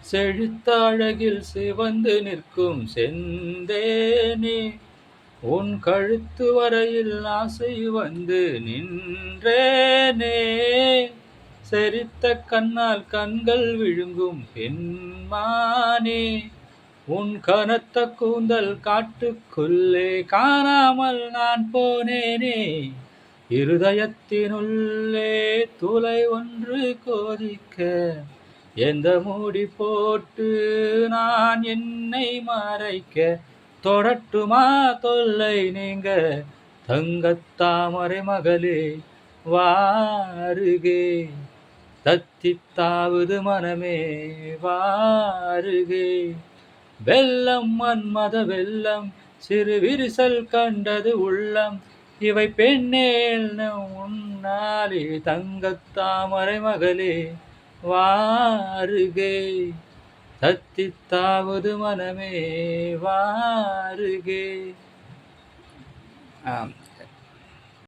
செழித்த அழகில் சிவந்து நிற்கும் செந்தேனே, உன் கழுத்து வரையில் ஆசை வந்து நின்றேனே. செரித்த கண்ணால் கண்கள் விழுங்கும் பெண்மானே, உன் கனத்த கூந்தல் காட்டுக்குள்ளே காணாமல் நான் போனேனே. இருதயத்தினுள்ளே துளை ஒன்று கொதிக்க, எந்த மூடி போட்டு நான் என்னை மறைக்க. தொடட்டுமா தொல்லை நீங்க தங்கத்தாமரை மகளே, வாருகே. தத்தித்தாவுது மனமே, வாருகே. வெள்ளம் மன்மத வெள்ளம், சிறு விரிசல் கண்டது உள்ளம். இவை பெண்ணே உன்னாலே, தங்கத்தாமரை மகளே, வாருகே. தத்தித்தாவது மனமே, வாருகே.